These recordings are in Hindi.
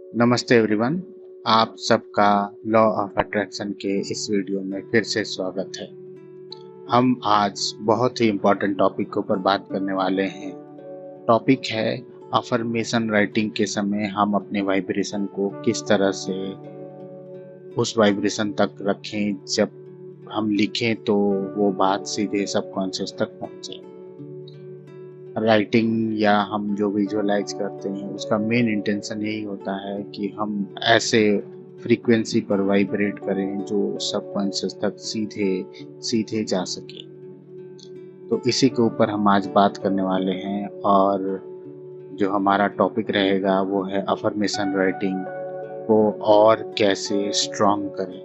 नमस्ते एवरीवन। आप सबका लॉ ऑफ अट्रैक्शन के इस वीडियो में फिर से स्वागत है। हम आज बहुत ही इम्पोर्टेंट टॉपिक के ऊपर बात करने वाले हैं। टॉपिक है अफर्मेशन राइटिंग के समय हम अपने वाइब्रेशन को किस तरह से उस वाइब्रेशन तक रखें, जब हम लिखें तो वो बात सीधे सबकॉन्शियस तक पहुंचे। राइटिंग या हम जो विजुअलाइज करते हैं उसका मेन इंटेंशन यही होता है कि हम ऐसे फ्रीक्वेंसी पर वाइब्रेट करें जो सबकॉन्शियस तक सीधे सीधे जा सके। तो इसी के ऊपर हम आज बात करने वाले हैं और जो हमारा टॉपिक रहेगा वो है अफर्मेशन राइटिंग को और कैसे स्ट्रॉन्ग करें।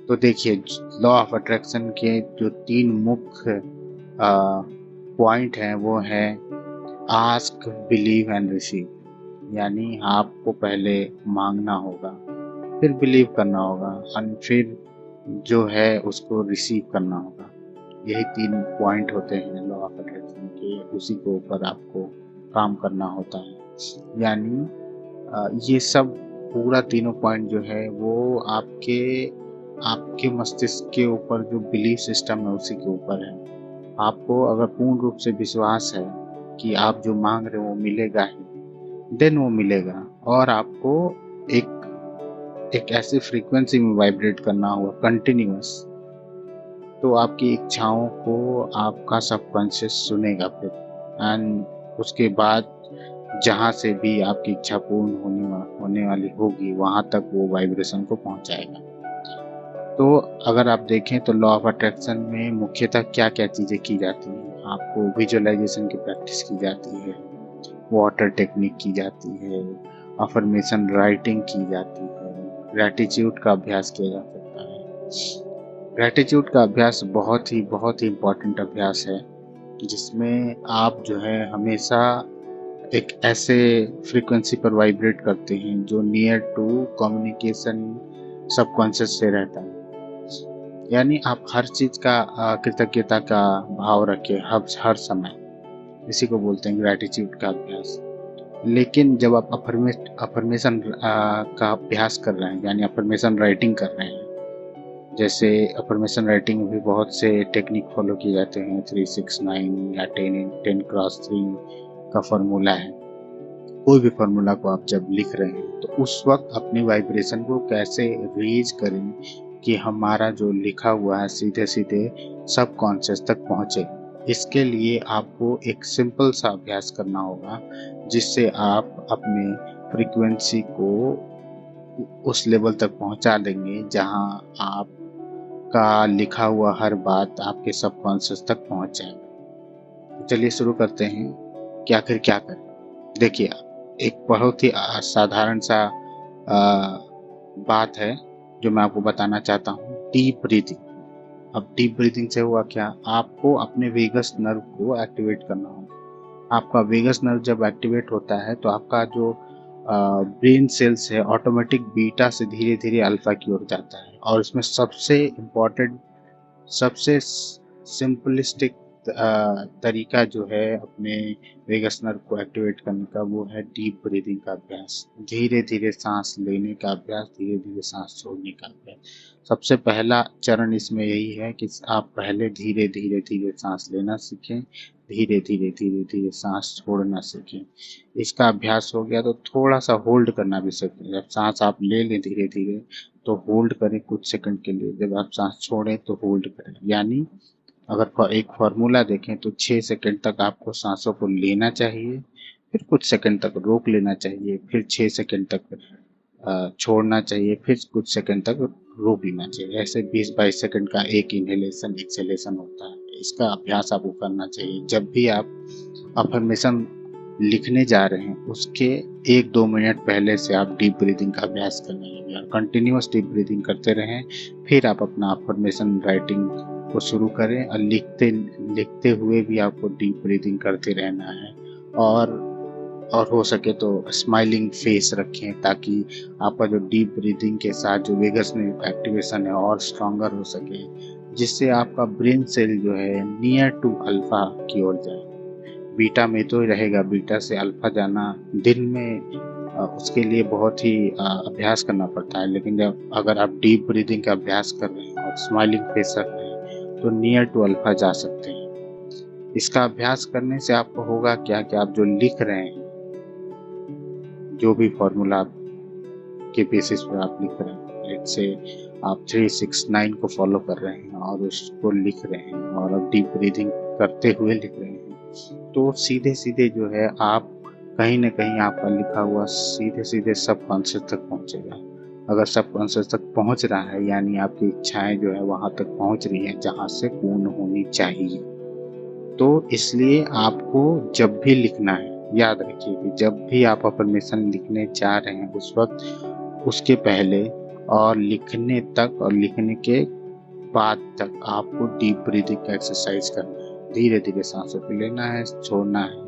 तो देखिए, लॉ ऑफ अट्रैक्शन के जो 3 मुख्य पॉइंट हैं वो है आस्क, बिलीव एंड रिसीव। यानी आपको पहले मांगना होगा, फिर बिलीव करना होगा और फिर जो है उसको रिसीव करना होगा। यही 3 पॉइंट होते हैं लॉ ऑफ अट्रैक्शन के, उसी के ऊपर आपको काम करना होता है। यानी ये सब पूरा तीनों पॉइंट जो है वो आपके आपके मस्तिष्क के ऊपर जो बिलीफ सिस्टम है उसी के ऊपर है। आपको अगर पूर्ण रूप से विश्वास है कि आप जो मांग रहे हो वो मिलेगा ही, देन वो मिलेगा। और आपको एक एक ऐसी फ्रीक्वेंसी में वाइब्रेट करना होगा कंटिन्यूअस, तो आपकी इच्छाओं को आपका सबकॉन्शियस सुनेगा फिर। एंड उसके बाद जहाँ से भी आपकी इच्छा पूर्ण होने वाली होगी वहाँ तक वो वाइब्रेशन को पहुँचाएगा। तो अगर आप देखें तो लॉ ऑफ अट्रैक्शन में मुख्यतः क्या क्या चीज़ें की जाती हैं। आपको विजुअलाइजेशन की प्रैक्टिस की जाती है, वाटर टेक्निक की जाती है, अफर्मेशन राइटिंग की जाती है, ग्रैटिट्यूड का अभ्यास किया जा सकता है। ग्रैटिट्यूड का अभ्यास बहुत ही इम्पोर्टेंट अभ्यास है, जिसमें आप जो है हमेशा एक ऐसे फ्रीक्वेंसी पर वाइब्रेट करते हैं जो नियर टू कम्युनिकेशन सबकॉन्शियस से रहता है। यानी आप हर चीज़ का कृतज्ञता का भाव रखें हर समय। इसी को बोलते हैं ग्रैटिट्यूड का अभ्यास। लेकिन जब आप अफर्मेशन का अभ्यास कर रहे हैं, यानी अफर्मेशन राइटिंग कर रहे हैं, जैसे अफर्मेशन राइटिंग में भी बहुत से टेक्निक फॉलो किए जाते हैं। 369 या 10x3 का फॉर्मूला है। कोई भी फॉर्मूला को आप जब लिख रहे हैं तो उस वक्त अपनी वाइब्रेशन को कैसे रेज करें कि हमारा जो लिखा हुआ है सीधे सीधे सबकॉन्शियस तक पहुंचे। इसके लिए आपको एक सिंपल सा अभ्यास करना होगा, जिससे आप अपने फ्रीक्वेंसी को उस लेवल तक पहुंचा देंगे जहां आपका लिखा हुआ हर बात आपके सबकॉन्शियस तक पहुंच जाए। तो चलिए शुरू करते हैं कि आखिर क्या करें। देखिए, एक बहुत ही साधारण सा बात है जो मैं आपको बताना चाहता हूँ, डीप ब्रीथिंग। अब डीप ब्रीथिंग से हुआ क्या, आपको अपने वेगस नर्व को एक्टिवेट करना होगा। आपका वेगस नर्व जब एक्टिवेट होता है तो आपका जो ब्रेन सेल्स है ऑटोमेटिक बीटा से धीरे धीरे अल्फा की ओर जाता है। और इसमें सबसे इम्पोर्टेंट, सबसे सिंपलिस्टिक तरीका जो है अपने वेगस नर्व को एक्टिवेट करने का, वो है डीप ब्रीदिंग का अभ्यास। धीरे धीरे सांस लेने का अभ्यास, धीरे धीरे सांस छोड़ने का अभ्यास। सबसे पहला चरण इसमें यही है कि आप पहले धीरे धीरे धीरे सांस लेना सीखें, धीरे धीरे धीरे धीरे सांस छोड़ना सीखें। इसका अभ्यास हो गया तो थोड़ा सा होल्ड करना भी सीखें। जब सांस आप ले लें धीरे धीरे तो होल्ड करें कुछ सेकंड के लिए, जब आप सांस छोड़ें तो होल्ड करें। यानी अगर एक फार्मूला देखें तो 6 सेकंड तक आपको सांसों को लेना चाहिए, फिर कुछ सेकंड तक रोक लेना चाहिए, फिर 6 सेकंड तक छोड़ना चाहिए, फिर कुछ सेकंड तक रोक लेना चाहिए। ऐसे 20-22 सेकंड का एक इनहेलेशन एक्सहेलेशन होता है। इसका अभ्यास आपको करना चाहिए। जब भी आप अफर्मेशन लिखने जा रहे हैं उसके 1-2 मिनट पहले से आप डीप ब्रीदिंग का अभ्यास करने लगे और कंटिन्यूअस डीप ब्रीदिंग करते रहें। फिर आप अपना अफर्मेशन राइटिंग को शुरू करें और लिखते हुए भी आपको डीप ब्रीदिंग करते रहना है। और हो सके तो स्माइलिंग फेस रखें, ताकि आपका जो डीप ब्रीदिंग के साथ जो वेगस नर्व एक्टिवेशन है और स्ट्रॉन्गर हो सके, जिससे आपका ब्रेन सेल जो है नियर टू अल्फा की ओर जाए। बीटा में तो ही रहेगा, बीटा से अल्फा जाना दिन में उसके लिए बहुत ही अभ्यास करना पड़ता है। लेकिन जब अगर आप डीप ब्रीदिंग का अभ्यास कर रहे हैं और स्माइलिंग फेस रख रहे हैं तो नियर टू अल्फा जा सकते हैं। इसका अभ्यास करने से आपको होगा क्या कि आप जो लिख रहे हैं, जो भी फॉर्मूला के बेसिस पर आप लिख रहे हैं, लेट्स से आप 369 को फॉलो कर रहे हैं और उसको लिख रहे हैं और अब डीप ब्रीदिंग करते हुए लिख रहे हैं, तो सीधे सीधे जो है आप कहीं ना कहीं आपका लिखा हुआ सीधे सीधे सबकॉन्शियस तक पहुंचेगा। अगर सबकॉन्शियस तक पहुंच रहा है यानी आपकी इच्छाएं जो है वहां तक पहुंच रही हैं जहां से पूर्ण होनी चाहिए। तो इसलिए आपको जब भी लिखना है, याद रखिए कि जब भी आप अफर्मेशन लिखने जा रहे हैं उस वक्त, उसके पहले और लिखने तक और लिखने के बाद तक आपको डीप ब्रीदिंग का एक्सरसाइज करना है। धीरे धीरे सांसों को लेना है, छोड़ना है,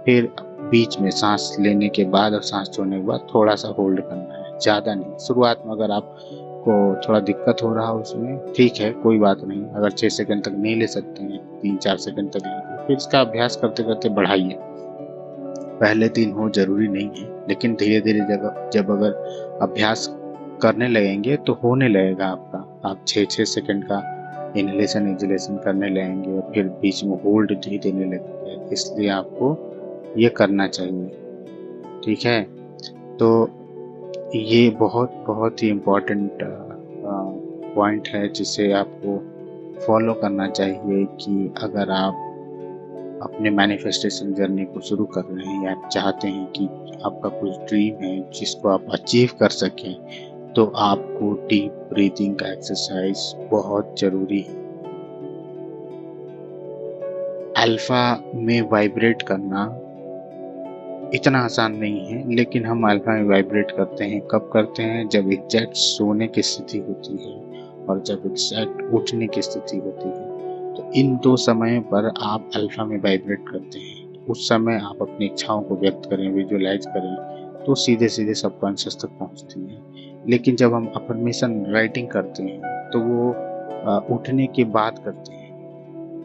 फिर बीच में सांस लेने के बाद और सांस छोड़ने के बाद थोड़ा सा होल्ड करना है, ज़्यादा नहीं। शुरुआत में अगर आपको थोड़ा दिक्कत हो रहा हो उसमें, ठीक है, कोई बात नहीं। अगर 6 सेकंड तक नहीं ले सकते हैं, 3-4 सेकंड तक लीजिए, फिर इसका अभ्यास करते करते बढ़ाइए। पहले दिन हो जरूरी नहीं है, लेकिन धीरे धीरे जब अगर अभ्यास करने लगेंगे तो होने लगेगा आपका। आप 6-6 सेकंड का इनहेलेशन एक्सहेलेशन करने लगेंगे और फिर बीच में होल्ड भी देने लगेंगे। इसलिए आपको ये करना चाहिए, ठीक है। तो ये बहुत बहुत ही इम्पोर्टेंट पॉइंट है जिसे आपको फॉलो करना चाहिए कि अगर आप अपने मैनिफेस्टेशन जर्नी को शुरू कर रहे हैं या चाहते हैं कि आपका कुछ ड्रीम है जिसको आप अचीव कर सकें, तो आपको डीप ब्रीदिंग का एक्सरसाइज बहुत जरूरी है। अल्फा में वाइब्रेट करना इतना आसान नहीं है, लेकिन हम अल्फा में वाइब्रेट करते हैं। कब करते हैं? जब एग्जैक्ट सोने की स्थिति होती है और जब एग्जैक्ट उठने की स्थिति होती है। तो इन 2 समयों पर आप अल्फा में वाइब्रेट करते हैं। उस समय आप अपनी इच्छाओं को व्यक्त करें, विजुअलाइज करें, तो सीधे सीधे सबकॉन्शियस तक पहुंचती है। लेकिन जब हम अफर्मेशन राइटिंग करते हैं तो वो उठने के बाद करते हैं।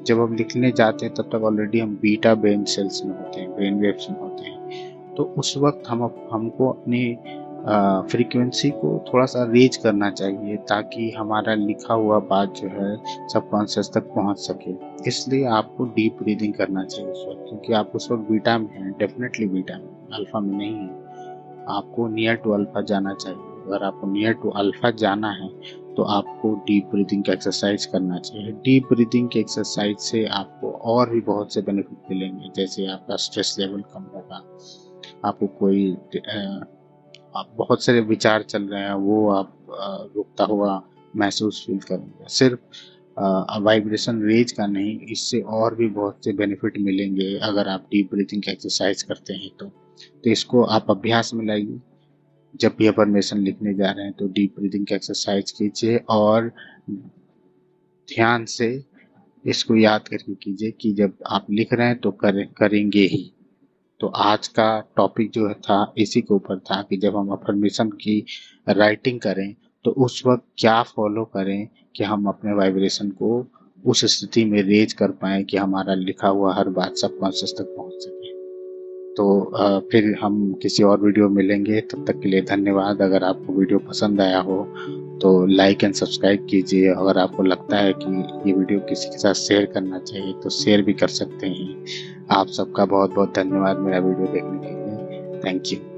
जब हम लिखने जाते हैं तब तक ऑलरेडी हम बीटा ब्रेन सेल्स में होते हैं, ब्रेन वेव्स में होते हैं। तो उस वक्त हमको अपनी फ्रीक्वेंसी को थोड़ा सा रेज करना चाहिए ताकि हमारा लिखा हुआ बात जो है सबकॉन्शियस तक पहुंच सके। इसलिए आपको डीप ब्रीदिंग करना चाहिए उस वक्त, क्योंकि आप उस वक्त बीटा में हैं, डेफिनेटली बीटा में, अल्फा में नहीं है। आपको नियर टू अल्फा जाना चाहिए। अगर आपको नियर टू अल्फा जाना है तो आपको डीप ब्रीदिंग का एक्सरसाइज करना चाहिए। डीप ब्रीदिंग के एक्सरसाइज से आपको और भी बहुत से बेनिफिट मिलेंगे, जैसे आपका स्ट्रेस लेवल कम होगा, आपको कोई आप बहुत सारे विचार चल रहे हैं वो आप रुकता हुआ महसूस फील करेंगे। सिर्फ वाइब्रेशन रेज का नहीं, इससे और भी बहुत से बेनिफिट मिलेंगे अगर आप डीप ब्रीथिंग का एक्सरसाइज करते हैं तो इसको आप अभ्यास में लाइए। जब भी अफर्मेशन लिखने जा रहे हैं तो डीप ब्रीथिंग का एक्सरसाइज कीजिए और ध्यान से इसको याद करके कीजिए कि जब आप लिख रहे हैं तो करेंगे ही। तो आज का टॉपिक जो था इसी के ऊपर था कि जब हम अफर्मेशन की राइटिंग करें तो उस वक्त क्या फॉलो करें कि हम अपने वाइब्रेशन को उस स्थिति में रेज कर पाएं कि हमारा लिखा हुआ हर बात सबकॉन्शियस तक पहुंच सके। तो फिर हम किसी और वीडियो मिलेंगे, तब तक के लिए धन्यवाद। अगर आपको वीडियो पसंद आया हो तो लाइक एंड सब्सक्राइब कीजिए। अगर आपको लगता है कि ये वीडियो किसी के साथ शेयर करना चाहिए तो शेयर भी कर सकते हैं। आप सबका बहुत बहुत धन्यवाद मेरा वीडियो देखने के लिए। Thank you.